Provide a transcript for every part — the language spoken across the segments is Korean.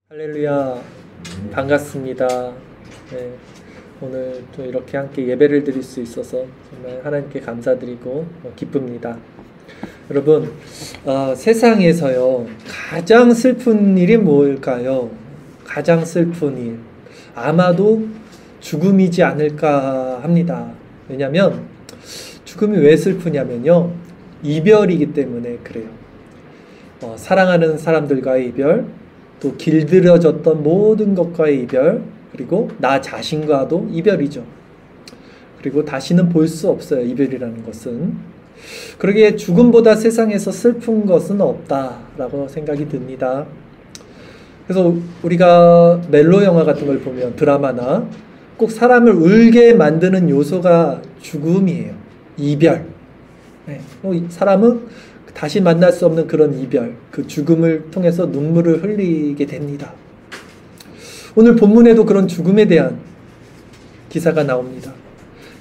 할렐루야, 반갑습니다. 네, 오늘 또 이렇게 함께 예배를 드릴 수 있어서 정말 하나님께 감사드리고 기쁩니다. 여러분, 세상에서요 가장 슬픈 일이 뭘까요? 가장 슬픈 일, 아마도 죽음이지 않을까 합니다. 왜냐하면 죽음이 왜 슬프냐면요, 이별이기 때문에 그래요. 사랑하는 사람들과의 이별, 또 길들여졌던 모든 것과의 이별, 그리고 나 자신과도 이별이죠. 그리고 다시는 볼 수 없어요, 이별이라는 것은. 그러기에 죽음보다 세상에서 슬픈 것은 없다라고 생각이 듭니다. 그래서 우리가 멜로 영화 같은 걸 보면, 드라마나, 꼭 사람을 울게 만드는 요소가 죽음이에요. 이별. 네. 사람은 다시 만날 수 없는 그런 이별, 그 죽음을 통해서 눈물을 흘리게 됩니다. 오늘 본문에도 그런 죽음에 대한 기사가 나옵니다.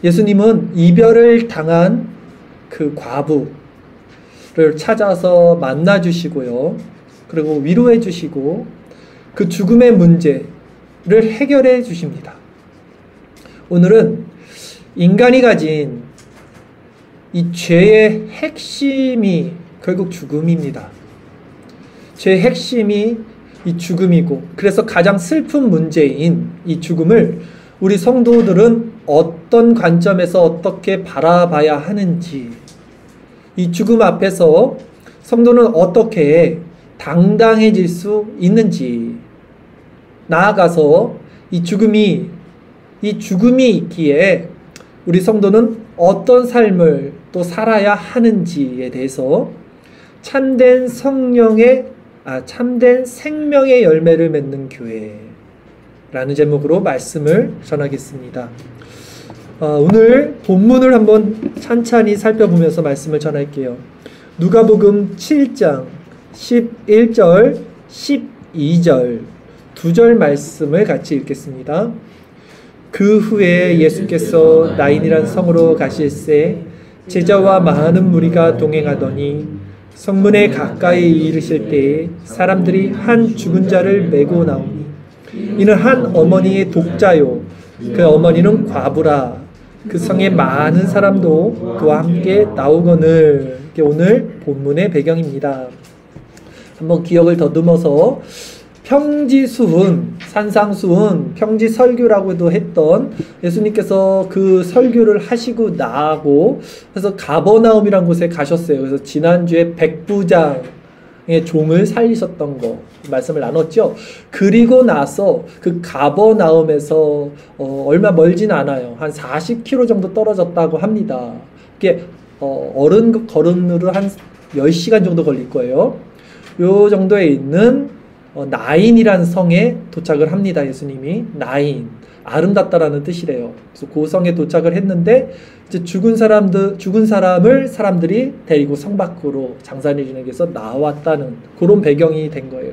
예수님은 이별을 당한 그 과부를 찾아서 만나 주시고요, 그리고 위로해 주시고 그 죽음의 문제를 해결해 주십니다. 오늘은 인간이 가진 이 죄의 핵심이 결국 죽음입니다. 죄의 핵심이 이 죽음이고, 그래서 가장 슬픈 문제인 이 죽음을 우리 성도들은 어떤 관점에서 어떻게 바라봐야 하는지, 이 죽음 앞에서 성도는 어떻게 당당해질 수 있는지, 나아가서 이 죽음이 있기에 우리 성도는 어떤 삶을 또 살아야 하는지에 대해서 참된 생명의 열매를 맺는 교회라는 제목으로 말씀을 전하겠습니다. 오늘 본문을 한번 찬찬히 살펴보면서 말씀을 전할게요. 누가복음 7장 11절 12절 두 절 말씀을 같이 읽겠습니다. 그 후에 예수께서 나인이란 성으로 가실새 제자와 많은 무리가 동행하더니 성문에 가까이 이르실 때에 사람들이 한 죽은 자를 메고 나오니 이는 한 어머니의 독자요, 그 어머니는 과부라. 그 성에 많은 사람도 그와 함께 나오거늘. 이게 오늘 본문의 배경입니다. 한번 기억을 더듬어서 평지수훈, 산상수훈, 평지설교라고도 했던 예수님께서 그 설교를 하시고 나고, 그래서 가버나움이라는 곳에 가셨어요. 그래서 지난주에 백부장의 종을 살리셨던 거 말씀을 나눴죠. 그리고 나서 그 가버나움에서 얼마 멀진 않아요. 한 40km 정도 떨어졌다고 합니다. 이게 걸음으로 한 10시간 정도 걸릴 거예요. 요 정도에 있는 나인이라는 성에 도착을 합니다. 예수님이 나인, 아름답다라는 뜻이래요. 그래서 그 성에 도착을 했는데 이제 죽은 사람을 사람들이 데리고 성 밖으로 장사를 지내기 위해서 나왔다는 그런 배경이 된 거예요.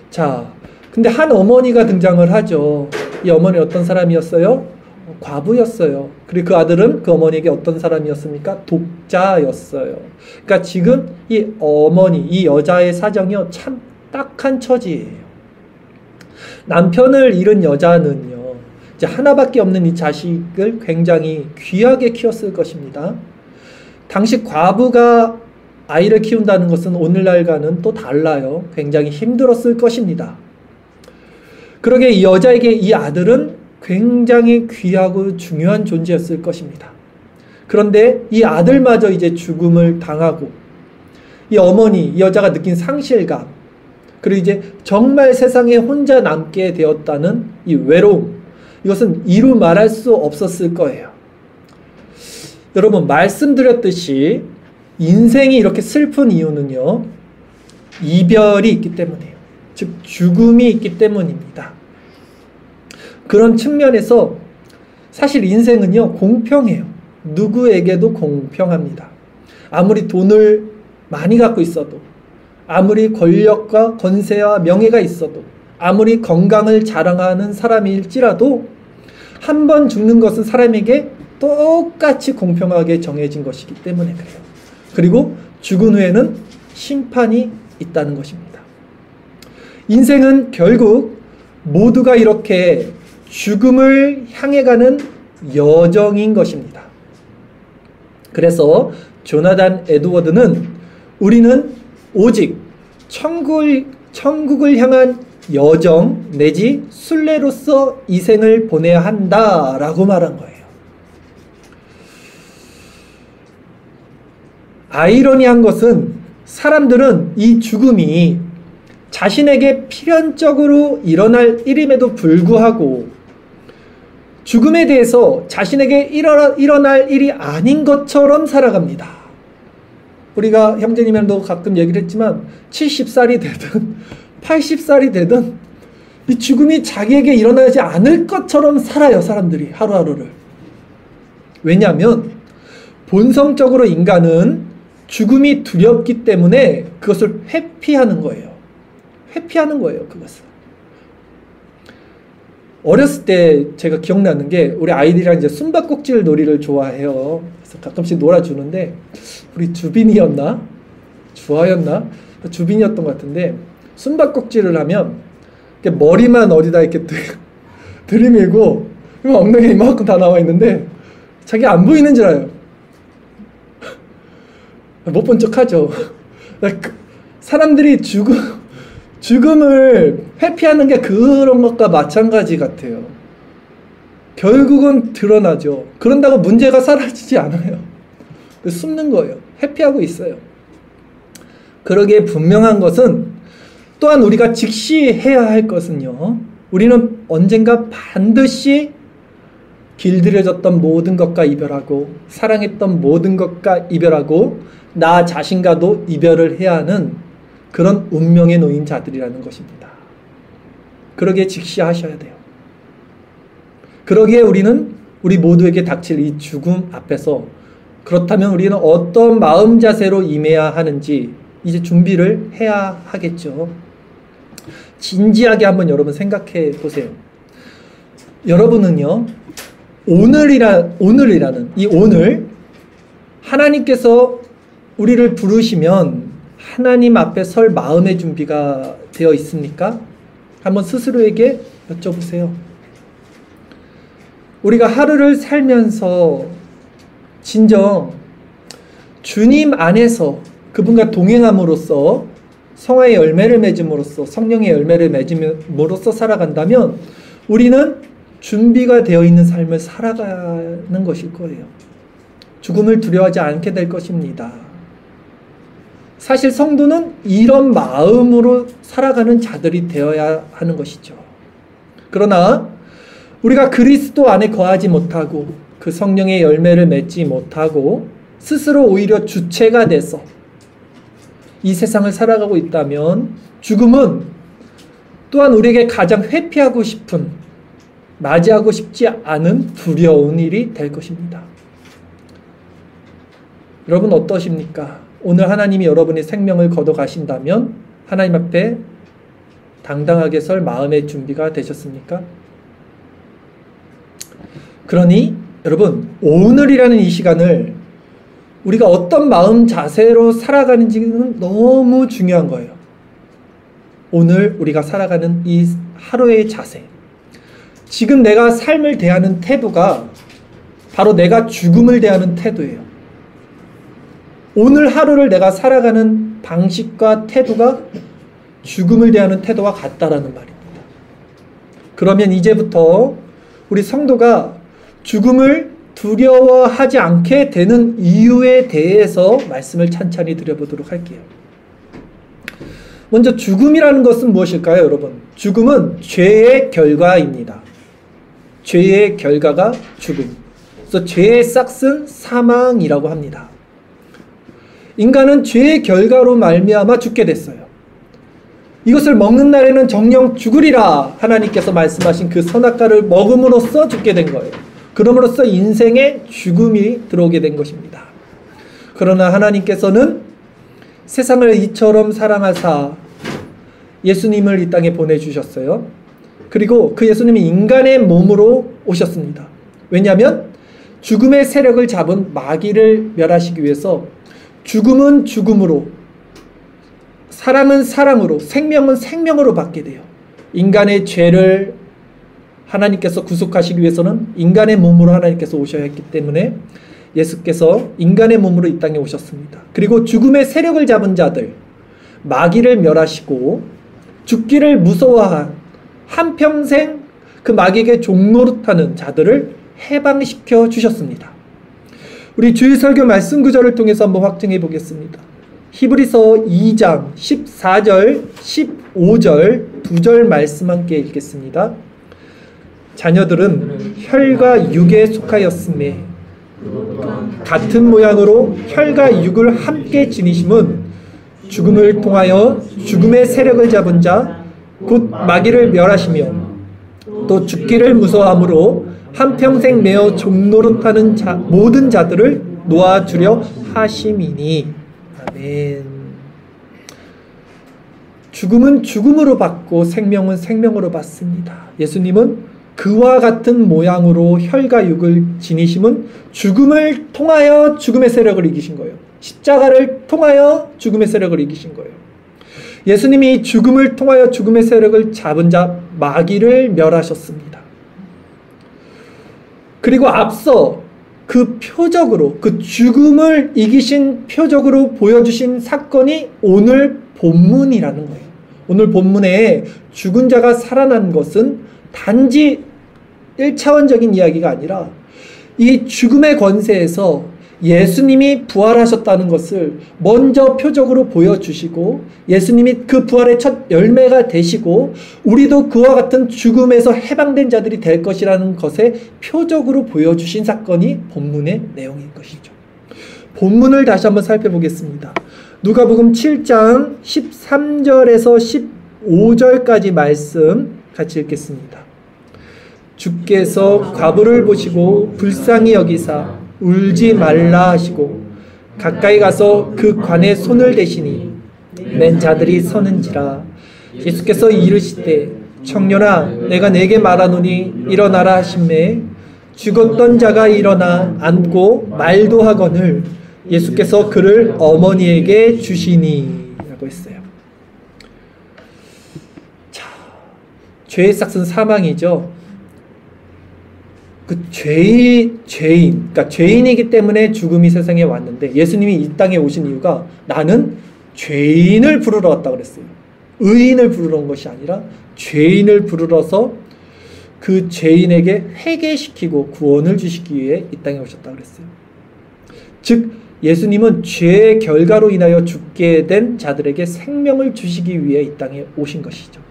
자, 근데 한 어머니가 등장을 하죠. 이 어머니 어떤 사람이었어요? 과부였어요. 그리고 그 아들은 그 어머니에게 어떤 사람이었습니까? 독자였어요. 그러니까 지금 이 어머니, 이 여자의 사정이요, 참 딱한 처지예요. 남편을 잃은 여자는요, 이제 하나밖에 없는 이 자식을 굉장히 귀하게 키웠을 것입니다. 당시 과부가 아이를 키운다는 것은 오늘날과는 또 달라요. 굉장히 힘들었을 것입니다. 그러게 이 여자에게 이 아들은 굉장히 귀하고 중요한 존재였을 것입니다. 그런데 이 아들마저 이제 죽음을 당하고, 이 어머니, 이 여자가 느낀 상실감, 그리고 이제 정말 세상에 혼자 남게 되었다는 이 외로움, 이것은 이루 말할 수 없었을 거예요. 여러분, 말씀드렸듯이 인생이 이렇게 슬픈 이유는요, 이별이 있기 때문이에요. 즉 죽음이 있기 때문입니다. 그런 측면에서 사실 인생은요, 공평해요. 누구에게도 공평합니다. 아무리 돈을 많이 갖고 있어도, 아무리 권력과 권세와 명예가 있어도, 아무리 건강을 자랑하는 사람일지라도 한 번 죽는 것은 사람에게 똑같이 공평하게 정해진 것이기 때문에 그래요. 그리고 죽은 후에는 심판이 있다는 것입니다. 인생은 결국 모두가 이렇게 죽음을 향해 가는 여정인 것입니다. 그래서 조나단 에드워드는 우리는 오직 천국을 향한 여정 내지 순례로서 이 생을 보내야 한다라고 말한 거예요. 아이러니한 것은 사람들은 이 죽음이 자신에게 필연적으로 일어날 일임에도 불구하고 죽음에 대해서 자신에게 일어날 일이 아닌 것처럼 살아갑니다. 우리가 형제님이랑도 가끔 얘기를 했지만 70살이 되든 80살이 되든 이 죽음이 자기에게 일어나지 않을 것처럼 살아요. 사람들이 하루하루를. 왜냐하면 본성적으로 인간은 죽음이 두렵기 때문에 그것을 회피하는 거예요. 회피하는 거예요. 그것을. 어렸을 때 제가 기억나는 게 우리 아이들이랑 이제 숨바꼭질 놀이를 좋아해요. 그래서 가끔씩 놀아주는데 우리 주빈이었나? 주아였나? 주빈이었던 것 같은데 숨바꼭질을 하면 머리만 어디다 이렇게 들이밀고 엉덩이 이만큼 다 나와 있는데 자기 안 보이는 줄 알아요. 못 본 척 하죠. 사람들이 죽음을 회피하는 게 그런 것과 마찬가지 같아요. 결국은 드러나죠. 그런다고 문제가 사라지지 않아요. 숨는 거예요. 회피하고 있어요. 그러기에 분명한 것은 또한 우리가 즉시 해야 할 것은요. 우리는 언젠가 반드시 길들여졌던 모든 것과 이별하고 사랑했던 모든 것과 이별하고 나 자신과도 이별을 해야 하는 그런 운명에 놓인 자들이라는 것입니다. 그러기에 직시하셔야 돼요. 그러기에 우리는 우리 모두에게 닥칠 이 죽음 앞에서 그렇다면 우리는 어떤 마음 자세로 임해야 하는지 이제 준비를 해야 하겠죠. 진지하게 한번 여러분 생각해 보세요. 여러분은요, 오늘이라는 이 오늘 하나님께서 우리를 부르시면 하나님 앞에 설 마음의 준비가 되어 있습니까? 한번 스스로에게 여쭤보세요. 우리가 하루를 살면서 진정 주님 안에서 그분과 동행함으로써 성화의 열매를 맺음으로써 성령의 열매를 맺음으로써 살아간다면 우리는 준비가 되어 있는 삶을 살아가는 것일 거예요. 죽음을 두려워하지 않게 될 것입니다. 사실 성도는 이런 마음으로 살아가는 자들이 되어야 하는 것이죠. 그러나 우리가 그리스도 안에 거하지 못하고 그 성령의 열매를 맺지 못하고 스스로 오히려 주체가 돼서 이 세상을 살아가고 있다면 죽음은 또한 우리에게 가장 회피하고 싶은, 맞이하고 싶지 않은 두려운 일이 될 것입니다. 여러분 어떠십니까? 오늘 하나님이 여러분의 생명을 걷어 가신다면 하나님 앞에 당당하게 설 마음의 준비가 되셨습니까? 그러니 여러분 오늘이라는 이 시간을 우리가 어떤 마음 자세로 살아가는지는 너무 중요한 거예요. 오늘 우리가 살아가는 이 하루의 자세, 지금 내가 삶을 대하는 태도가 바로 내가 죽음을 대하는 태도예요. 오늘 하루를 내가 살아가는 방식과 태도가 죽음을 대하는 태도와 같다라는 말입니다. 그러면 이제부터 우리 성도가 죽음을 두려워하지 않게 되는 이유에 대해서 말씀을 찬찬히 드려보도록 할게요. 먼저 죽음이라는 것은 무엇일까요, 여러분? 죽음은 죄의 결과입니다. 죄의 결과가 죽음. 그래서 죄의 싹은 사망이라고 합니다. 인간은 죄의 결과로 말미암아 죽게 됐어요. 이것을 먹는 날에는 정녕 죽으리라 하나님께서 말씀하신 그 선악과를 먹음으로써 죽게 된 거예요. 그럼으로써 인생에 죽음이 들어오게 된 것입니다. 그러나 하나님께서는 세상을 이처럼 사랑하사 예수님을 이 땅에 보내주셨어요. 그리고 그 예수님이 인간의 몸으로 오셨습니다. 왜냐하면 죽음의 세력을 잡은 마귀를 멸하시기 위해서 죽음은 죽음으로 사랑은 사랑으로, 생명은 생명으로 받게 돼요. 인간의 죄를 하나님께서 구속하시기 위해서는 인간의 몸으로 하나님께서 오셔야 했기 때문에 예수께서 인간의 몸으로 이 땅에 오셨습니다. 그리고 죽음의 세력을 잡은 자들, 마귀를 멸하시고 죽기를 무서워한 한평생 그 마귀에게 종노릇하는 자들을 해방시켜 주셨습니다. 우리 주일 설교 말씀 구절을 통해서 한번 확증해 보겠습니다. 히브리서 2장 14절, 15절 2절 말씀 함께 읽겠습니다. 자녀들은 혈과 육에 속하였음에 같은 모양으로 혈과 육을 함께 지니심은 죽음을 통하여 죽음의 세력을 잡은 자, 곧 마귀를 멸하시며 또 죽기를 무서워함으로 한평생 매어 종노릇하는 모든 자들을 놓아주려 하심이니. 아멘. 죽음은 죽음으로 받고 생명은 생명으로 받습니다. 예수님은 그와 같은 모양으로 혈과 육을 지니심은 죽음을 통하여 죽음의 세력을 이기신 거예요. 십자가를 통하여 죽음의 세력을 이기신 거예요. 예수님이 죽음을 통하여 죽음의 세력을 잡은 자 마귀를 멸하셨습니다. 그리고 앞서 그 표적으로, 그 죽음을 이기신 표적으로 보여주신 사건이 오늘 본문이라는 거예요. 오늘 본문에 죽은 자가 살아난 것은 단지 1차원적인 이야기가 아니라 이 죽음의 권세에서 예수님이 부활하셨다는 것을 먼저 표적으로 보여주시고 예수님이 그 부활의 첫 열매가 되시고 우리도 그와 같은 죽음에서 해방된 자들이 될 것이라는 것에 표적으로 보여주신 사건이 본문의 내용인 것이죠. 본문을 다시 한번 살펴보겠습니다. 누가복음 7장 13절에서 15절까지 말씀 같이 읽겠습니다. 주께서 과부를 보시고 불쌍히 여기사 울지 말라 하시고 가까이 가서 그 관에 손을 대시니 맨 자들이 서는지라. 예수께서 이르시되 청년아 내가 내게 말하노니 일어나라 하시매 죽었던 자가 일어나 앉고 말도 하거늘 예수께서 그를 어머니에게 주시니 라고 했어요. 자, 죄의 삭은 사망이죠. 그 죄인, 그러니까 죄인이기 때문에 죽음이 세상에 왔는데 예수님이 이 땅에 오신 이유가 나는 죄인을 부르러 왔다 그랬어요. 의인을 부르러 온 것이 아니라 죄인을 부르러서 그 죄인에게 회개시키고 구원을 주시기 위해 이 땅에 오셨다 그랬어요. 즉 예수님은 죄의 결과로 인하여 죽게 된 자들에게 생명을 주시기 위해 이 땅에 오신 것이죠.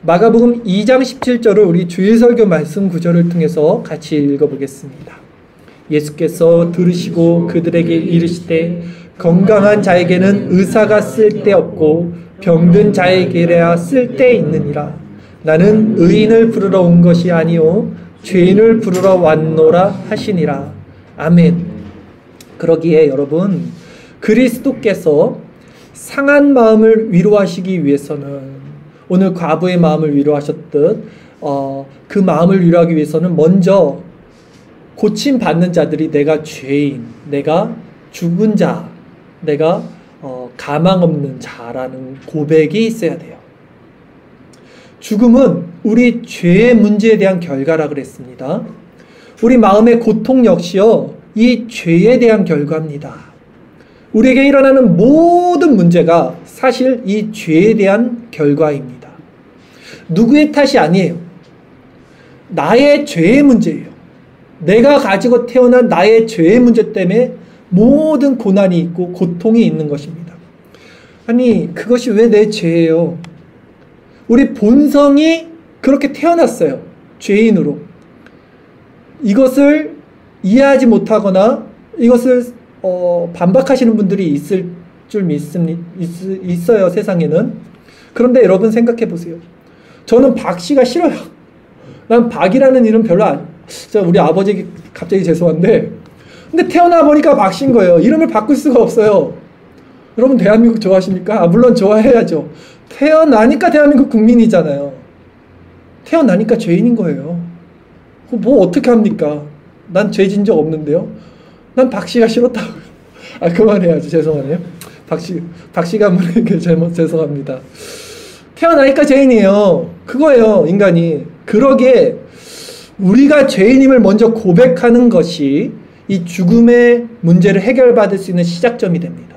마가복음 2장 17절을 우리 주일설교 말씀 구절을 통해서 같이 읽어보겠습니다. 예수께서 들으시고 그들에게 이르시되 건강한 자에게는 의사가 쓸데없고 병든 자에게야 쓸데있느니라. 나는 의인을 부르러 온 것이 아니요 죄인을 부르러 왔노라 하시니라. 아멘. 그러기에 여러분 그리스도께서 상한 마음을 위로하시기 위해서는 오늘 과부의 마음을 위로하셨듯 그 마음을 위로하기 위해서는 먼저 고침받는 자들이 내가 죄인, 내가 죽은 자, 내가 가망 없는 자라는 고백이 있어야 돼요. 죽음은 우리 죄의 문제에 대한 결과라 그랬습니다. 우리 마음의 고통 역시요 이 죄에 대한 결과입니다. 우리에게 일어나는 모든 문제가 사실 이 죄에 대한 결과입니다. 누구의 탓이 아니에요. 나의 죄의 문제예요. 내가 가지고 태어난 나의 죄의 문제 때문에 모든 고난이 있고 고통이 있는 것입니다. 아니 그것이 왜 내 죄예요? 우리 본성이 그렇게 태어났어요. 죄인으로. 이것을 이해하지 못하거나 이것을 반박하시는 분들이 있을 줄 있어요. 세상에는. 그런데 여러분 생각해 보세요. 저는 박씨가 싫어요. 난 박이라는 이름 별로 우리 아버지 갑자기 죄송한데 근데 태어나 보니까 박씨인 거예요. 이름을 바꿀 수가 없어요. 여러분 대한민국 좋아하십니까? 물론 좋아해야죠. 태어나니까 대한민국 국민이잖아요. 태어나니까 죄인인 거예요. 뭐 어떻게 합니까? 난 죄진 적 없는데요. 난 박씨가 싫었다고요. 그만해야지. 죄송하네요. 박씨가문에게 죄송합니다. 태어나니까 죄인이에요. 그거예요, 인간이. 그러기에 우리가 죄인임을 먼저 고백하는 것이 이 죽음의 문제를 해결받을 수 있는 시작점이 됩니다.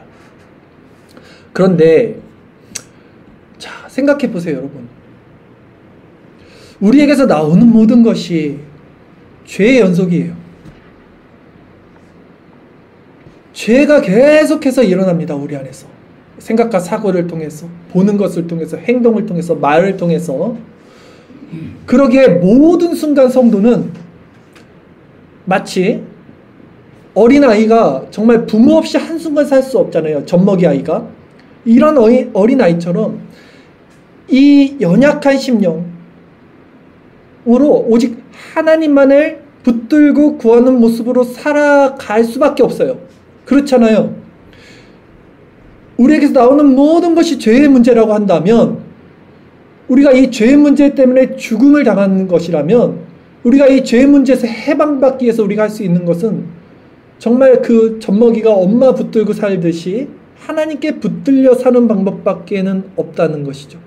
그런데 자, 생각해 보세요, 여러분. 우리에게서 나오는 모든 것이 죄의 연속이에요. 죄가 계속해서 일어납니다, 우리 안에서. 생각과 사고를 통해서, 보는 것을 통해서, 행동을 통해서, 말을 통해서. 그러기에 모든 순간 성도는 마치 어린아이가 정말 부모 없이 한순간 살 수 없잖아요. 젖먹이 아이가. 이런 어린아이처럼 이 연약한 심령으로 오직 하나님만을 붙들고 구하는 모습으로 살아갈 수밖에 없어요. 그렇잖아요. 우리에게서 나오는 모든 것이 죄의 문제라고 한다면, 우리가 이 죄의 문제 때문에 죽음을 당하는 것이라면, 우리가 이 죄의 문제에서 해방받기 위해서 우리가 할 수 있는 것은 정말 그 젖먹이가 엄마 붙들고 살듯이 하나님께 붙들려 사는 방법밖에는 없다는 것이죠.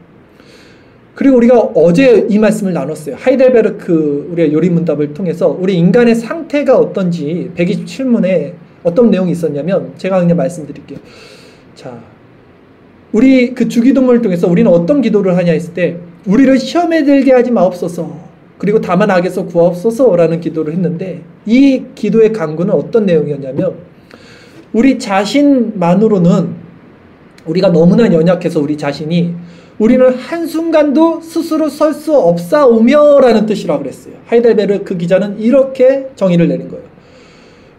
그리고 우리가 어제 이 말씀을 나눴어요. 하이델베르크 우리가 요리문답을 통해서 우리 인간의 상태가 어떤지 127문에 어떤 내용이 있었냐면, 제가 그냥 말씀드릴게요. 자, 우리 그 주기도문을 통해서 우리는 어떤 기도를 하냐 했을 때, 우리를 시험에 들게 하지 마옵소서, 그리고 다만 악에서 구하옵소서 라는 기도를 했는데, 이 기도의 간구는 어떤 내용이었냐면, 우리 자신만으로는 우리가 너무나 연약해서 우리 자신이 우리는 한순간도 스스로 설 수 없사오며 라는 뜻이라고 그랬어요. 하이델베르크 기자는 이렇게 정의를 내린 거예요.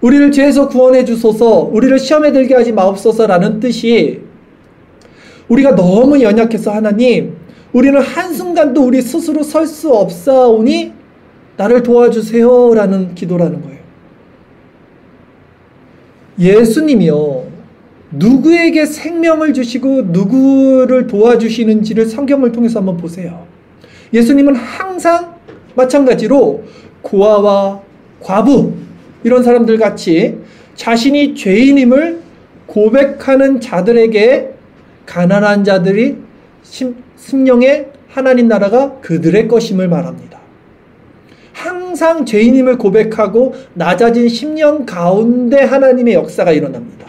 우리를 죄에서 구원해 주소서, 우리를 시험에 들게 하지 마옵소서 라는 뜻이, 우리가 너무 연약해서 하나님, 우리는 한순간도 우리 스스로 설 수 없사오니 나를 도와주세요 라는 기도라는 거예요. 예수님이요, 누구에게 생명을 주시고 누구를 도와주시는지를 성경을 통해서 한번 보세요. 예수님은 항상 마찬가지로 고아와 과부, 이런 사람들 같이 자신이 죄인임을 고백하는 자들에게 가난한 자들이 심령의 하나님 나라가 그들의 것임을 말합니다. 항상 죄인임을 고백하고 낮아진 심령 가운데 하나님의 역사가 일어납니다.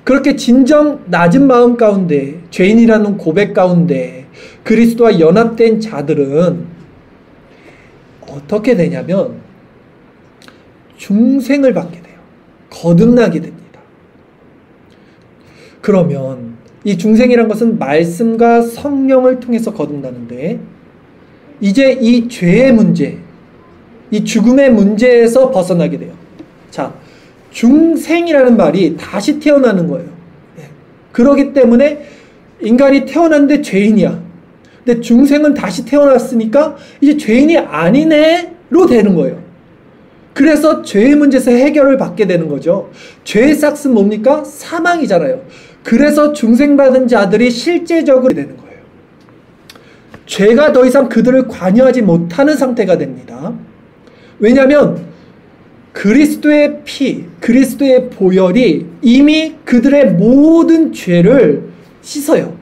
그렇게 진정 낮은 마음 가운데, 죄인이라는 고백 가운데 그리스도와 연합된 자들은 어떻게 되냐면 중생을 받게 돼요. 거듭나게 됩니다. 그러면 이 중생이란 것은 말씀과 성령을 통해서 거듭나는데, 이제 이 죄의 문제, 이 죽음의 문제에서 벗어나게 돼요. 자, 중생이라는 말이 다시 태어나는 거예요. 그러기 때문에 인간이 태어났는데 죄인이야. 근데 중생은 다시 태어났으니까 이제 죄인이 아니네로 되는 거예요. 그래서 죄의 문제에서 해결을 받게 되는 거죠. 죄의 싹은 뭡니까? 사망이잖아요. 그래서 중생받은 자들이 실제적으로 되는 거예요. 죄가 더 이상 그들을 관여하지 못하는 상태가 됩니다. 왜냐하면 그리스도의 피, 그리스도의 보혈이 이미 그들의 모든 죄를 씻어요.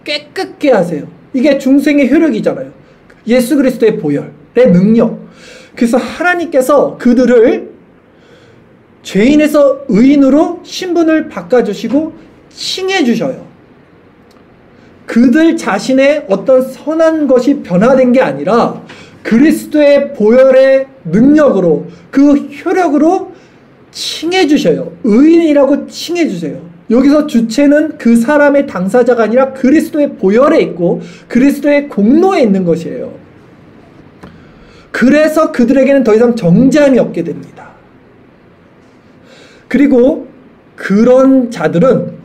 깨끗게 하세요. 이게 중생의 효력이잖아요. 예수 그리스도의 보혈의 능력. 그래서 하나님께서 그들을 죄인에서 의인으로 신분을 바꿔주시고 칭해주셔요. 그들 자신의 어떤 선한 것이 변화된 게 아니라 그리스도의 보혈의 능력으로, 그 효력으로 칭해주셔요. 의인이라고 칭해주세요. 여기서 주체는 그 사람의 당사자가 아니라 그리스도의 보혈에 있고 그리스도의 공로에 있는 것이에요. 그래서 그들에게는 더 이상 정죄함이 없게 됩니다. 그리고 그런 자들은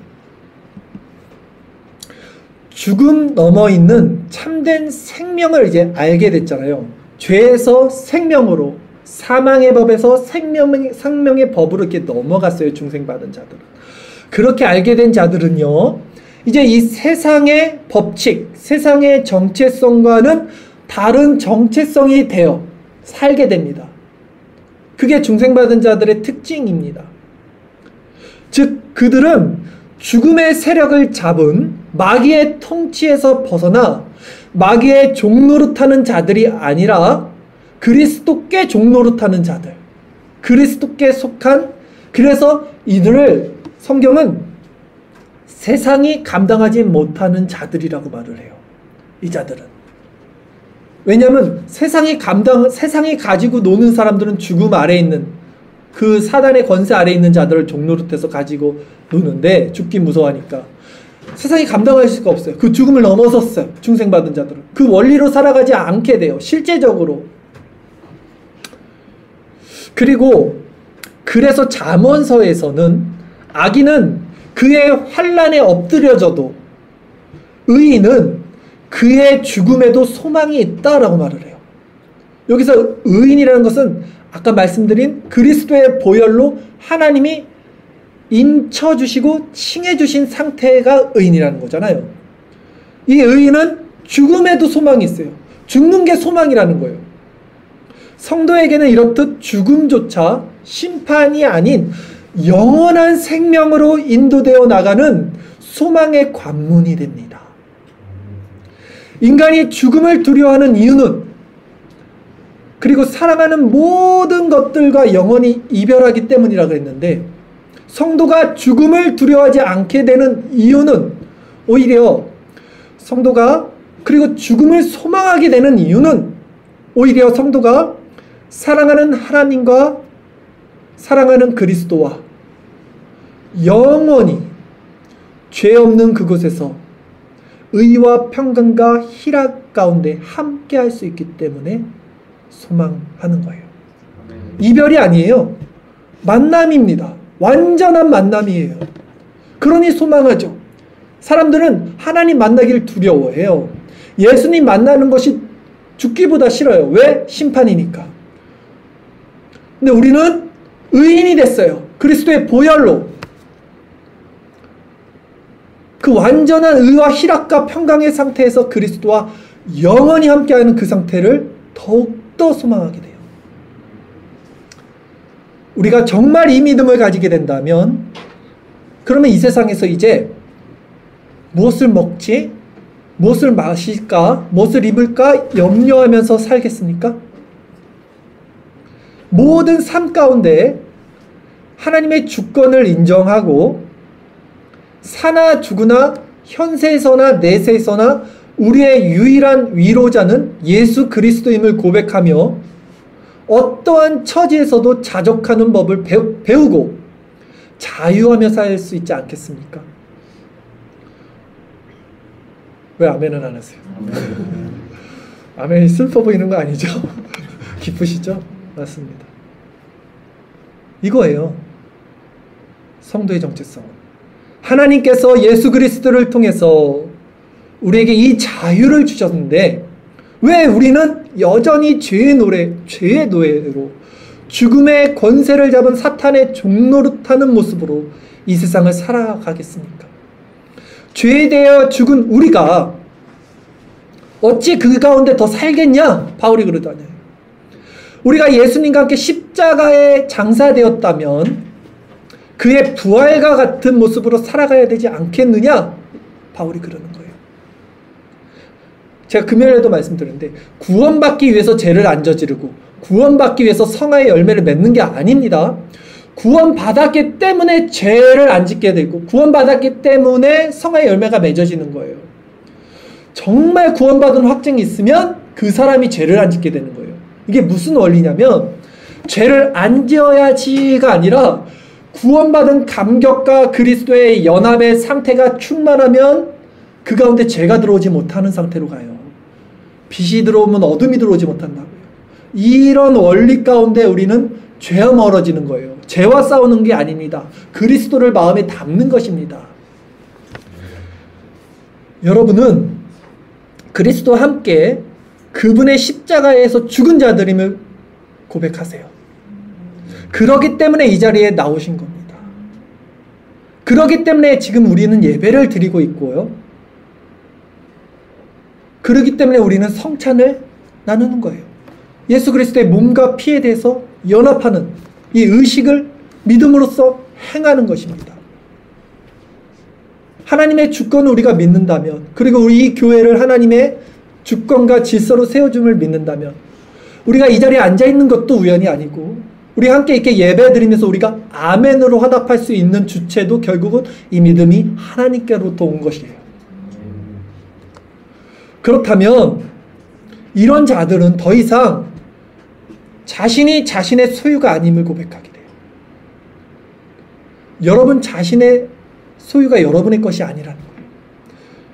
죽음 넘어 있는 참된 생명을 이제 알게 됐잖아요. 죄에서 생명으로, 사망의 법에서 생명의 법으로 이렇게 넘어갔어요. 중생받은 자들은. 그렇게 알게 된 자들은요, 이제 이 세상의 법칙, 세상의 정체성과는 다른 정체성이 되어 살게 됩니다. 그게 중생받은 자들의 특징입니다. 즉 그들은 죽음의 세력을 잡은 마귀의 통치에서 벗어나 마귀의 종노릇하는 자들이 아니라 그리스도께 종노릇하는 자들, 그리스도께 속한, 그래서 이들을 성경은 세상이 감당하지 못하는 자들이라고 말을 해요. 이 자들은. 왜냐하면 세상이 가지고 노는 사람들은 죽음 아래에 있는 그 사단의 권세 아래에 있는 자들을 종노릇해서 가지고 노는데, 죽기 무서워하니까 세상이 감당할 수가 없어요. 그 죽음을 넘어섰어요. 중생받은 자들은 그 원리로 살아가지 않게 돼요, 실제적으로. 그리고 그래서 잠언서에서는 악인은 그의 환난에 엎드려져도 의인은 그의 죽음에도 소망이 있다라고 말을 해요. 여기서 의인이라는 것은 아까 말씀드린 그리스도의 보혈로 하나님이 인쳐주시고 칭해주신 상태가 의인이라는 거잖아요. 이 의인은 죽음에도 소망이 있어요. 죽는 게 소망이라는 거예요. 성도에게는 이렇듯 죽음조차 심판이 아닌 영원한 생명으로 인도되어 나가는 소망의 관문이 됩니다. 인간이 죽음을 두려워하는 이유는, 그리고 사랑하는 모든 것들과 영원히 이별하기 때문이라고 했는데, 성도가 죽음을 두려워하지 않게 되는 이유는 오히려 성도가, 그리고 죽음을 소망하게 되는 이유는 오히려 성도가 사랑하는 하나님과 사랑하는 그리스도와 영원히 죄 없는 그곳에서 의와 평강과 희락 가운데 함께 할 수 있기 때문에 소망하는 거예요. 이별이 아니에요. 만남입니다. 완전한 만남이에요. 그러니 소망하죠. 사람들은 하나님 만나기를 두려워해요. 예수님 만나는 것이 죽기보다 싫어요. 왜? 심판이니까. 근데 우리는 의인이 됐어요. 그리스도의 보혈로. 그 완전한 의와 희락과 평강의 상태에서 그리스도와 영원히 함께하는 그 상태를 더욱더 소망하게 돼요. 우리가 정말 이 믿음을 가지게 된다면, 그러면 이 세상에서 이제 무엇을 먹지? 무엇을 마실까? 무엇을 입을까? 염려하면서 살겠습니까? 모든 삶 가운데 하나님의 주권을 인정하고 사나 죽으나 현세에서나 내세에서나 우리의 유일한 위로자는 예수 그리스도임을 고백하며 어떠한 처지에서도 자족하는 법을 배우고 자유하며 살 수 있지 않겠습니까? 왜 아멘은 안 하세요? 아멘이 슬퍼 보이는 거 아니죠? 기쁘시죠? 맞습니다. 이거예요. 성도의 정체성은. 하나님께서 예수 그리스도를 통해서 우리에게 이 자유를 주셨는데, 왜 우리는 여전히 죄의 노예로 죽음의 권세를 잡은 사탄의 종노릇하는 모습으로 이 세상을 살아가겠습니까? 죄에 대하여 죽은 우리가 어찌 그 가운데 더 살겠냐? 바울이 그러잖아요. 우리가 예수님과 함께 십자가에 장사되었다면 그의 부활과 같은 모습으로 살아가야 되지 않겠느냐? 바울이 그러는 거예요. 제가 금요일에도 말씀드렸는데, 구원받기 위해서 죄를 안 저지르고 구원받기 위해서 성화의 열매를 맺는 게 아닙니다. 구원받았기 때문에 죄를 안 짓게 되고 구원받았기 때문에 성화의 열매가 맺어지는 거예요. 정말 구원받은 확증이 있으면 그 사람이 죄를 안 짓게 되는 거예요. 이게 무슨 원리냐면, 죄를 안 지어야지가 아니라 구원받은 감격과 그리스도의 연합의 상태가 충만하면 그 가운데 죄가 들어오지 못하는 상태로 가요. 빛이 들어오면 어둠이 들어오지 못한다고요. 이런 원리 가운데 우리는 죄와 멀어지는 거예요. 죄와 싸우는 게 아닙니다. 그리스도를 마음에 담는 것입니다. 여러분은 그리스도와 함께 그분의 십자가에서 죽은 자들임을 고백하세요. 그러기 때문에 이 자리에 나오신 겁니다. 그러기 때문에 지금 우리는 예배를 드리고 있고요. 그러기 때문에 우리는 성찬을 나누는 거예요. 예수 그리스도의 몸과 피에 대해서 연합하는 이 의식을 믿음으로써 행하는 것입니다. 하나님의 주권을 우리가 믿는다면, 그리고 우리 이 교회를 하나님의 주권과 질서로 세워줌을 믿는다면, 우리가 이 자리에 앉아있는 것도 우연이 아니고, 우리 함께 이렇게 예배 드리면서 우리가 아멘으로 화답할 수 있는 주체도 결국은 이 믿음이 하나님께로부터 온 것이에요. 그렇다면 이런 자들은 더 이상 자신이 자신의 소유가 아님을 고백하게 돼요. 여러분 자신의 소유가 여러분의 것이 아니라는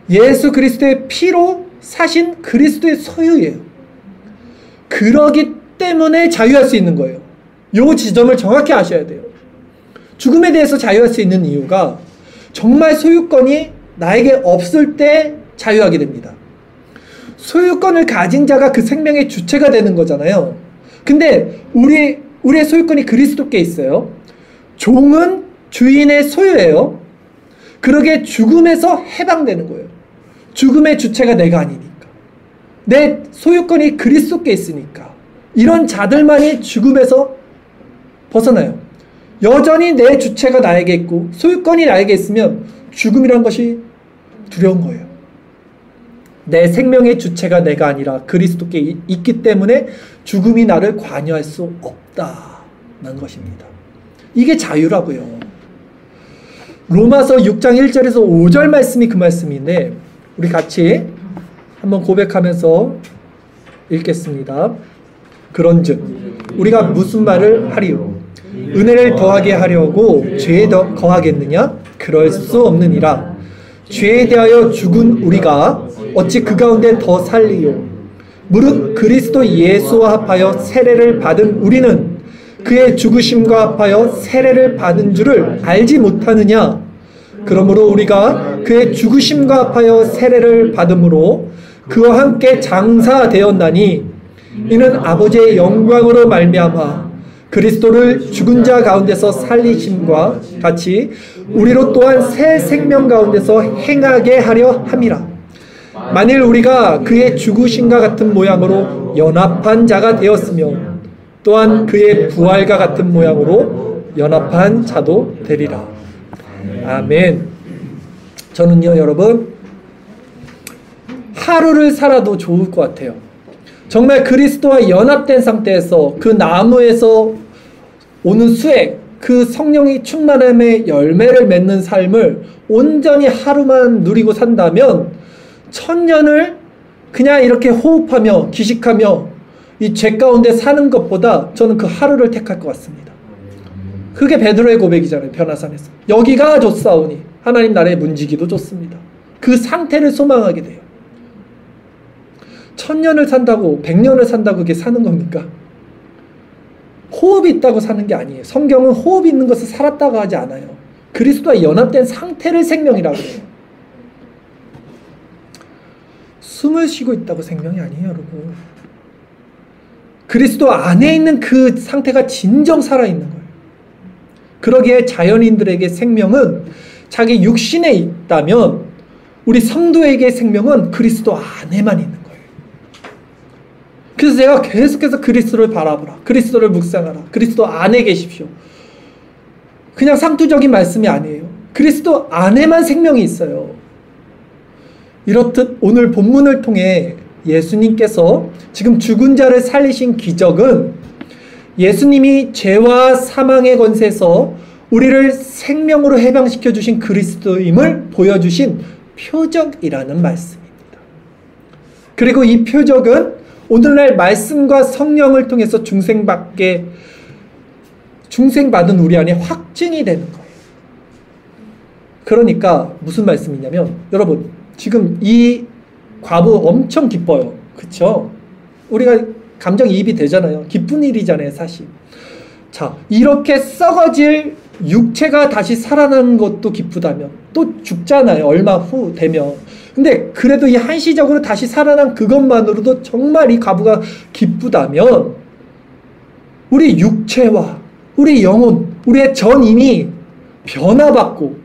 거예요. 예수 그리스도의 피로 사신 그리스도의 소유예요. 그러기 때문에 자유할 수 있는 거예요. 이 지점을 정확히 아셔야 돼요. 죽음에 대해서 자유할 수 있는 이유가 정말 소유권이 나에게 없을 때 자유하게 됩니다. 소유권을 가진 자가 그 생명의 주체가 되는 거잖아요. 근데 우리의 소유권이 그리스도께 있어요. 종은 주인의 소유예요. 그러기에 죽음에서 해방되는 거예요. 죽음의 주체가 내가 아니니까. 내 소유권이 그리스도께 있으니까. 이런 자들만이 죽음에서 벗어나요. 여전히 내 주체가 나에게 있고 소유권이 나에게 있으면 죽음이란 것이 두려운 거예요. 내 생명의 주체가 내가 아니라 그리스도께 있기 때문에 죽음이 나를 관여할 수 없다는 것입니다. 이게 자유라고요. 로마서 6장 1절에서 5절 말씀이 그 말씀인데 우리 같이 한번 고백하면서 읽겠습니다. 그런즉 우리가 무슨 말을 하리요? 은혜를 더하게 하려고 죄에 더 거하겠느냐? 그럴 수 없느니라. 죄에 대하여 죽은 우리가 어찌 그 가운데 더 살리요? 무릇 그리스도 예수와 합하여 세례를 받은 우리는 그의 죽으심과 합하여 세례를 받은 줄을 알지 못하느냐? 그러므로 우리가 그의 죽으심과 합하여 세례를 받음으로 그와 함께 장사되었나니 이는 아버지의 영광으로 말미암아 그리스도를 죽은 자 가운데서 살리심과 같이 우리로 또한 새 생명 가운데서 행하게 하려 함이라. 만일 우리가 그의 죽으심과 같은 모양으로 연합한 자가 되었으며 또한 그의 부활과 같은 모양으로 연합한 자도 되리라. 아멘. 저는요 여러분 하루를 살아도 좋을 것 같아요. 정말 그리스도와 연합된 상태에서 그 나무에서 오는 수액, 그 성령이 충만함의 열매를 맺는 삶을 온전히 하루만 누리고 산다면 천년을 그냥 이렇게 호흡하며 기식하며 이 죄 가운데 사는 것보다 저는 그 하루를 택할 것 같습니다. 그게 베드로의 고백이잖아요. 변화산에서. 여기가 좋사오니 하나님 나라의 문지기도 좋습니다. 그 상태를 소망하게 돼요. 천년을 산다고 100년을 산다고 그게 사는 겁니까? 호흡이 있다고 사는 게 아니에요. 성경은 호흡이 있는 것을 살았다고 하지 않아요. 그리스도와 연합된 상태를 생명이라고 해요. 숨을 쉬고 있다고 생명이 아니에요, 여러분. 그리스도 안에 있는 그 상태가 진정 살아있는 거예요. 그러기에 자연인들에게 생명은 자기 육신에 있다면 우리 성도에게 생명은 그리스도 안에만 있는 거예요. 그래서 제가 계속해서 그리스도를 바라보라. 그리스도를 묵상하라. 그리스도 안에 계십시오. 그냥 상투적인 말씀이 아니에요. 그리스도 안에만 생명이 있어요. 이렇듯 오늘 본문을 통해 예수님께서 지금 죽은 자를 살리신 기적은 예수님이 죄와 사망의 권세에서 우리를 생명으로 해방시켜 주신 그리스도임을 보여주신 표적이라는 말씀입니다. 그리고 이 표적은 오늘날 말씀과 성령을 통해서 중생받은 우리 안에 확증이 되는 거예요. 그러니까 무슨 말씀이냐면 여러분 지금 이 과부 엄청 기뻐요. 그쵸? 우리가 감정이입이 되잖아요. 기쁜 일이잖아요, 사실. 자, 이렇게 썩어질 육체가 다시 살아나는 것도 기쁘다면 또 죽잖아요. 얼마 후 되면. 근데 그래도 이 한시적으로 다시 살아난 그것만으로도 정말 이 과부가 기쁘다면 우리 육체와 우리 영혼, 우리의 전인이 변화받고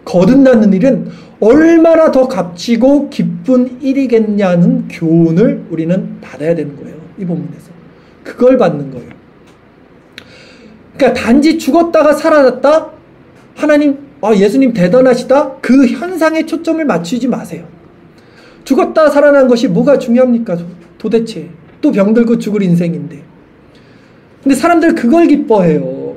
거듭나는 일은 얼마나 더 값지고 기쁜 일이겠냐는 교훈을 우리는 받아야 되는 거예요. 이 본문에서. 그걸 받는 거예요. 그러니까 단지 죽었다가 살아났다? 하나님 예수님 대단하시다, 그 현상에 초점을 맞추지 마세요. 죽었다 살아난 것이 뭐가 중요합니까 도대체. 또 병들고 죽을 인생인데. 근데 사람들 그걸 기뻐해요.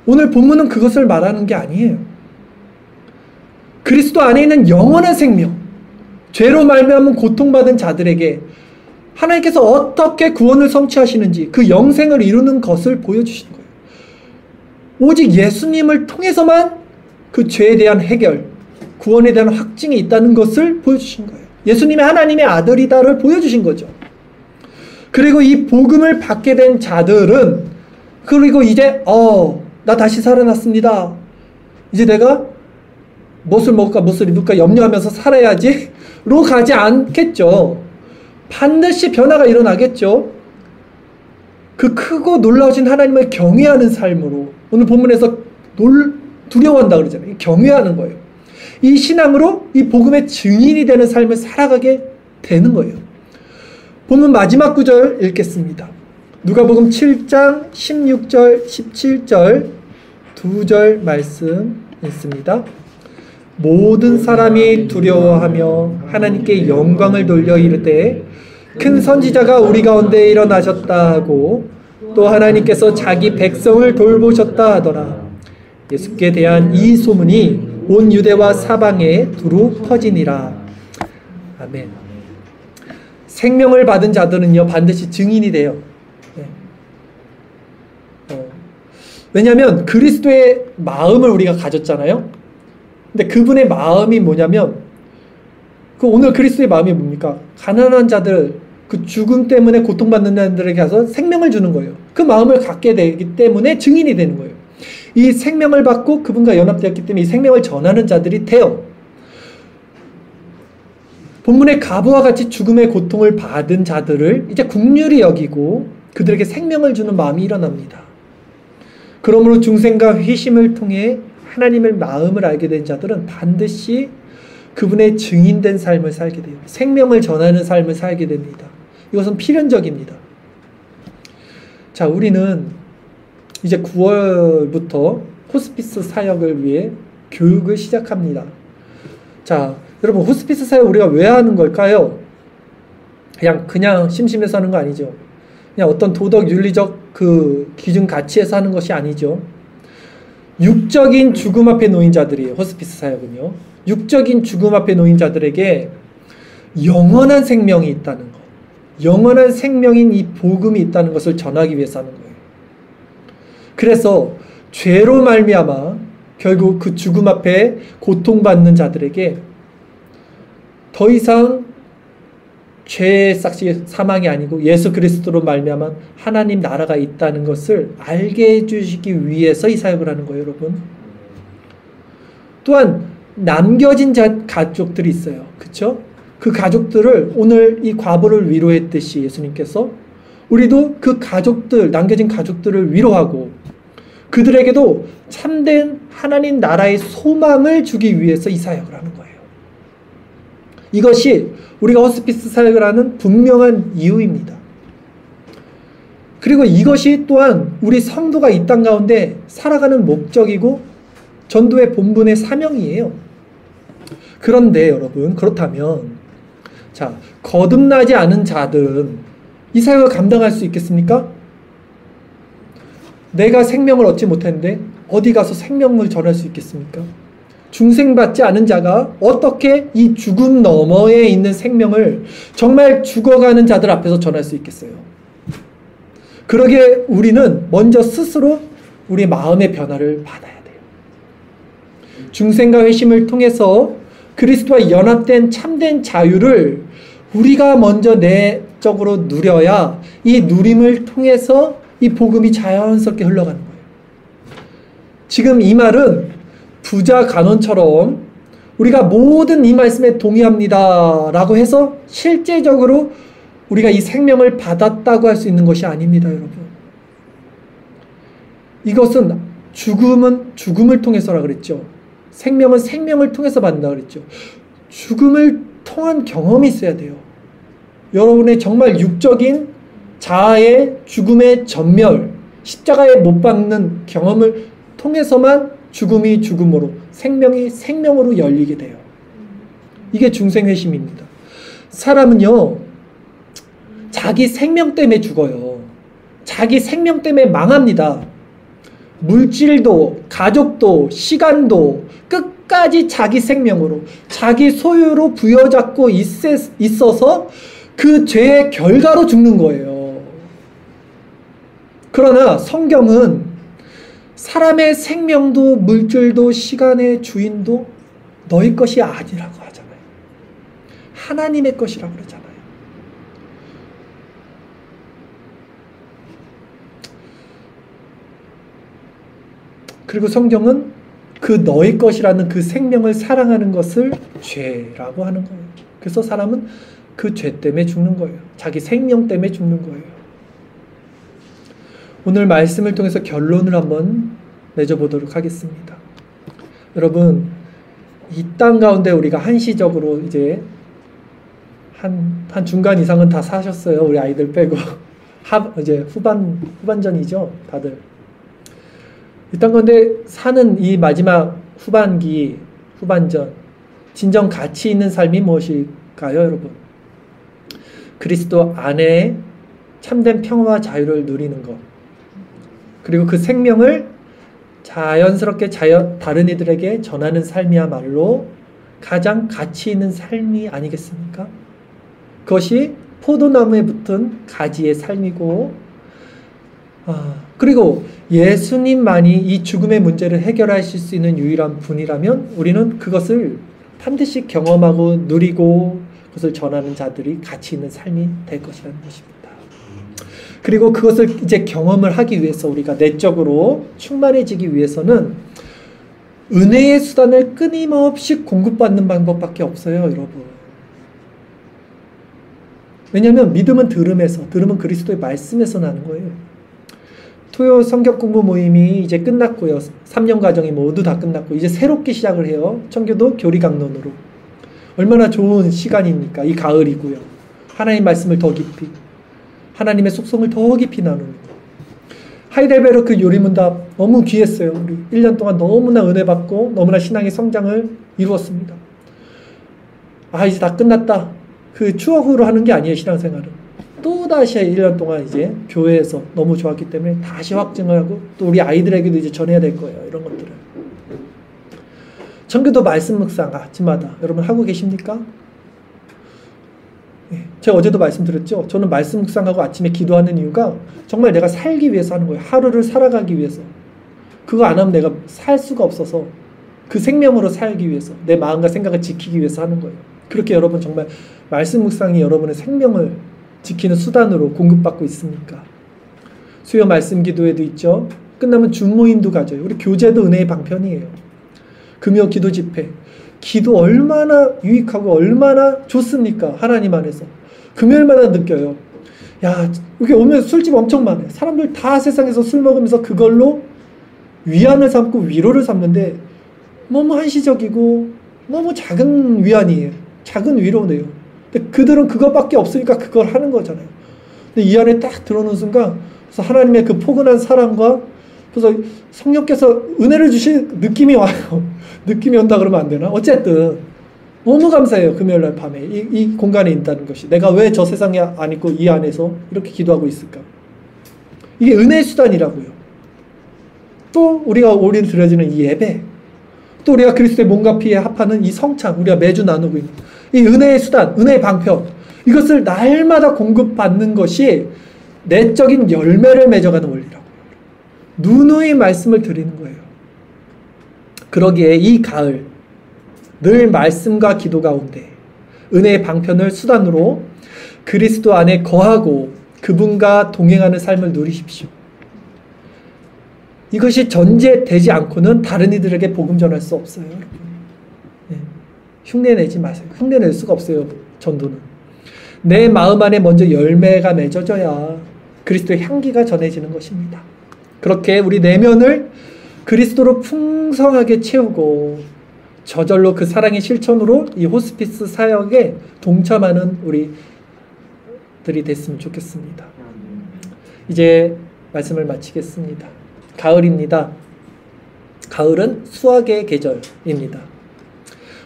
오늘 본문은 그것을 말하는 게 아니에요. 그리스도 안에 있는 영원한 생명, 죄로 말미암은 고통받은 자들에게 하나님께서 어떻게 구원을 성취하시는지, 그 영생을 이루는 것을 보여주시는 거예요. 오직 예수님을 통해서만 그 죄에 대한 해결, 구원에 대한 확증이 있다는 것을 보여주신 거예요. 예수님이 하나님의 아들이다를 보여주신 거죠. 그리고 이 복음을 받게 된 자들은, 그리고 이제 나 다시 살아났습니다. 이제 내가 무엇을 먹을까 무엇을 입을까 염려하면서 살아야지로 가지 않겠죠. 반드시 변화가 일어나겠죠. 그 크고 놀라우신 하나님을 경외하는 삶으로, 오늘 본문에서 두려워한다 그러잖아요. 경외하는 거예요. 이 신앙으로 이 복음의 증인이 되는 삶을 살아가게 되는 거예요. 본문 마지막 구절 읽겠습니다. 누가복음 7장 16절 17절 두 절 말씀 있습니다. 모든 사람이 두려워하며 하나님께 영광을 돌려 이르되 큰 선지자가 우리 가운데 일어나셨다 하고 또 하나님께서 자기 백성을 돌보셨다 하더라. 예수께 대한 이 소문이 온 유대와 사방에 두루 퍼지니라. 아멘. 생명을 받은 자들은요 반드시 증인이 돼요. 왜냐하면 그리스도의 마음을 우리가 가졌잖아요. 근데 그분의 마음이 뭐냐면, 오늘 그리스도의 마음이 뭡니까? 가난한 자들, 그 죽음 때문에 고통받는 자들에게 가서 생명을 주는 거예요. 그 마음을 갖게 되기 때문에 증인이 되는 거예요. 이 생명을 받고 그분과 연합되었기 때문에 이 생명을 전하는 자들이 돼요. 본문의 가부와 같이 죽음의 고통을 받은 자들을 이제 긍휼히 여기고 그들에게 생명을 주는 마음이 일어납니다. 그러므로 중생과 회심을 통해 하나님의 마음을 알게 된 자들은 반드시 그분의 증인된 삶을 살게 돼요. 생명을 전하는 삶을 살게 됩니다. 이것은 필연적입니다. 자, 우리는 이제 9월부터 호스피스 사역을 위해 교육을 시작합니다. 자, 여러분, 호스피스 사역 우리가 왜 하는 걸까요? 그냥 심심해서 하는 거 아니죠. 그냥 어떤 도덕 윤리적 그 기준 가치에서 하는 것이 아니죠. 육적인 죽음 앞에 놓인 자들이에요. 호스피스 사역은요. 육적인 죽음 앞에 놓인 자들에게 영원한 생명이 있다는 것, 영원한 생명인 이 복음이 있다는 것을 전하기 위해서 하는 거예요. 그래서 죄로 말미암아 결국 그 죽음 앞에 고통받는 자들에게 더 이상 죄의 삭시 사망이 아니고 예수 그리스도로 말미암아 하나님 나라가 있다는 것을 알게 해주시기 위해서 이 사역을 하는 거예요, 여러분. 또한 남겨진 가족들이 있어요. 그쵸? 그 가족들을 오늘 이 과부를 위로했듯이 예수님께서 우리도 그 가족들, 남겨진 가족들을 위로하고 그들에게도 참된 하나님 나라의 소망을 주기 위해서 이 사역을 하는 거예요. 이것이 우리가 호스피스 사역을 하는 분명한 이유입니다. 그리고 이것이 또한 우리 성도가 이 땅 가운데 살아가는 목적이고 전도의 본분의 사명이에요. 그런데 여러분, 그렇다면 자, 거듭나지 않은 자들은 이 사역을 감당할 수 있겠습니까? 내가 생명을 얻지 못했는데 어디 가서 생명을 전할 수 있겠습니까? 중생받지 않은 자가 어떻게 이 죽음 너머에 있는 생명을 정말 죽어가는 자들 앞에서 전할 수 있겠어요? 그러기에 우리는 먼저 스스로 우리 마음의 변화를 받아야 돼요. 중생과 회심을 통해서 그리스도와 연합된 참된 자유를 우리가 먼저 내적으로 누려야 이 누림을 통해서 이 복음이 자연스럽게 흘러가는 거예요. 지금 이 말은 부자 간원처럼 우리가 모든 이 말씀에 동의합니다 라고 해서 실제적으로 우리가 이 생명을 받았다고 할 수 있는 것이 아닙니다, 여러분. 이것은 죽음은 죽음을 통해서라 그랬죠. 생명은 생명을 통해서 받는다 그랬죠. 죽음을 통한 경험이 있어야 돼요. 여러분의 정말 육적인 자아의 죽음의 전멸, 십자가에 못 박는 경험을 통해서만 죽음이 죽음으로, 생명이 생명으로 열리게 돼요. 이게 중생회심입니다. 사람은요, 자기 생명 때문에 죽어요. 자기 생명 때문에 망합니다. 물질도, 가족도, 시간도 끝까지 자기 생명으로, 자기 소유로 부여잡고 있어서 그 죄의 결과로 죽는 거예요. 그러나 성경은 사람의 생명도, 물질도, 시간의 주인도 너희 것이 아니라고 하잖아요. 하나님의 것이라고 그러잖아요. 그리고 성경은 그 너희 것이라는 그 생명을 사랑하는 것을 죄라고 하는 거예요. 그래서 사람은 그 죄 때문에 죽는 거예요. 자기 생명 때문에 죽는 거예요. 오늘 말씀을 통해서 결론을 한번 맺어보도록 하겠습니다. 여러분, 이 땅 가운데 우리가 한시적으로 이제 한 중간 이상은 다 사셨어요. 우리 아이들 빼고. 이제 후반전이죠. 다들. 이 땅 가운데 사는 이 마지막 후반기, 후반전, 진정 가치 있는 삶이 무엇일까요, 여러분? 그리스도 안에 참된 평화와 자유를 누리는 것. 그리고 그 생명을 자연스럽게 다른 이들에게 전하는 삶이야말로 가장 가치 있는 삶이 아니겠습니까? 그것이 포도나무에 붙은 가지의 삶이고, 그리고 예수님만이 이 죽음의 문제를 해결하실 수 있는 유일한 분이라면 우리는 그것을 반드시 경험하고 누리고 그것을 전하는 자들이 가치 있는 삶이 될 것이라는 것입니다. 그리고 그것을 이제 경험을 하기 위해서 우리가 내적으로 충만해지기 위해서는 은혜의 수단을 끊임없이 공급받는 방법밖에 없어요, 여러분. 왜냐하면 믿음은 들음에서, 들음은 그리스도의 말씀에서 나는 거예요. 토요 성경 공부 모임이 이제 끝났고요. 3년 과정이 모두 다 끝났고 이제 새롭게 시작을 해요. 청교도 교리 강론으로. 얼마나 좋은 시간입니까? 이 가을이고요. 하나님 말씀을 더 깊이, 하나님의 속성을 더 깊이 나누는 거. 하이델베르크 요리문답 너무 귀했어요. 우리 1년 동안 너무나 은혜 받고 너무나 신앙의 성장을 이루었습니다. 이제 다 끝났다. 그 추억으로 하는 게 아니에요, 신앙생활은. 또다시 1년 동안 이제 교회에서 너무 좋았기 때문에 다시 확증을 하고 또 우리 아이들에게도 이제 전해야 될 거예요. 이런 것들을. 청교도 말씀 묵상 아침마다 여러분 하고 계십니까? 제가 어제도 말씀드렸죠. 저는 말씀 묵상하고 아침에 기도하는 이유가 정말 내가 살기 위해서 하는 거예요. 하루를 살아가기 위해서. 그거 안 하면 내가 살 수가 없어서 그 생명으로 살기 위해서 내 마음과 생각을 지키기 위해서 하는 거예요. 그렇게 여러분 정말 말씀 묵상이 여러분의 생명을 지키는 수단으로 공급받고 있습니까? 수요 말씀 기도회도 있죠. 끝나면 준모임도 가져요. 우리 교제도 은혜의 방편이에요. 금요 기도 집회. 기도 얼마나 유익하고 얼마나 좋습니까? 하나님 안에서. 금요일마다 느껴요. 야, 여기 오면 술집 엄청 많아요. 사람들 다 세상에서 술 먹으면서 그걸로 위안을 삼고 위로를 삼는데 너무 한시적이고 너무 작은 위안이에요. 작은 위로네요. 근데 그들은 그것밖에 없으니까 그걸 하는 거잖아요. 근데 이 안에 딱 들어오는 순간 그래서 하나님의 그 포근한 사랑과 그래서 성령께서 은혜를 주신 느낌이 와요. 느낌이 온다 그러면 안 되나? 어쨌든 너무 감사해요. 금요일날 밤에 이 공간에 있다는 것이. 내가 왜 저 세상에 안 있고 이 안에서 이렇게 기도하고 있을까? 이게 은혜의 수단이라고요. 또 우리가 올인 드려지는 이 예배, 또 우리가 그리스도의 몸과 피에 합하는 이 성찬, 우리가 매주 나누고 있는 이 은혜의 수단, 은혜의 방편, 이것을 날마다 공급받는 것이 내적인 열매를 맺어가는 원리라고요. 누누이 말씀을 드리는 거예요. 그러기에 이 가을 늘 말씀과 기도 가운데 은혜의 방편을 수단으로 그리스도 안에 거하고 그분과 동행하는 삶을 누리십시오. 이것이 전제되지 않고는 다른 이들에게 복음 전할 수 없어요. 여러분. 네. 흉내내지 마세요. 흉내낼 수가 없어요. 전도는. 내 마음 안에 먼저 열매가 맺어져야 그리스도의 향기가 전해지는 것입니다. 그렇게 우리 내면을 그리스도로 풍성하게 채우고 저절로 그 사랑의 실천으로 이 호스피스 사역에 동참하는 우리들이 됐으면 좋겠습니다. 이제 말씀을 마치겠습니다. 가을입니다. 가을은 수확의 계절입니다.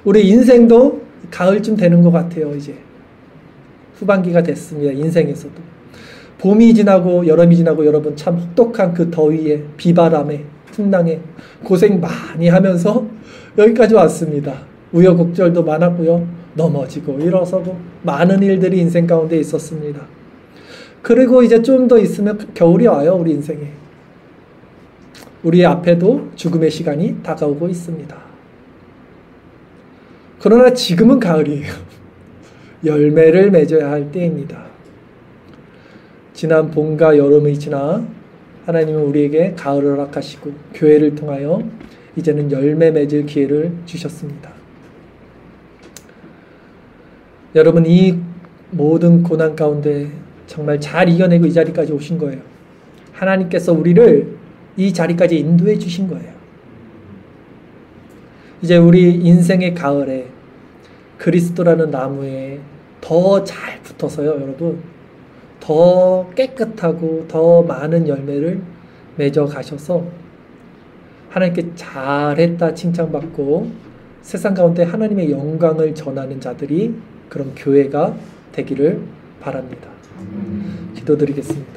우리 인생도 가을쯤 되는 것 같아요. 이제 후반기가 됐습니다. 인생에서도 봄이 지나고 여름이 지나고 여러분 참 혹독한 그 더위에 비바람에 풍랑에 고생 많이 하면서 여기까지 왔습니다. 우여곡절도 많았고요. 넘어지고 일어서고 많은 일들이 인생 가운데 있었습니다. 그리고 이제 좀 더 있으면 겨울이 와요. 우리 인생에. 우리 앞에도 죽음의 시간이 다가오고 있습니다. 그러나 지금은 가을이에요. 열매를 맺어야 할 때입니다. 지난 봄과 여름이 지나 하나님은 우리에게 가을을 허락하시고 교회를 통하여 이제는 열매 맺을 기회를 주셨습니다. 여러분, 이 모든 고난 가운데 정말 잘 이겨내고 이 자리까지 오신 거예요. 하나님께서 우리를 이 자리까지 인도해 주신 거예요. 이제 우리 인생의 가을에 그리스도라는 나무에 더 잘 붙어서요, 여러분. 더 깨끗하고 더 많은 열매를 맺어 가셔서 하나님께 잘했다 칭찬받고 세상 가운데 하나님의 영광을 전하는 자들이 그런 교회가 되기를 바랍니다. 기도드리겠습니다.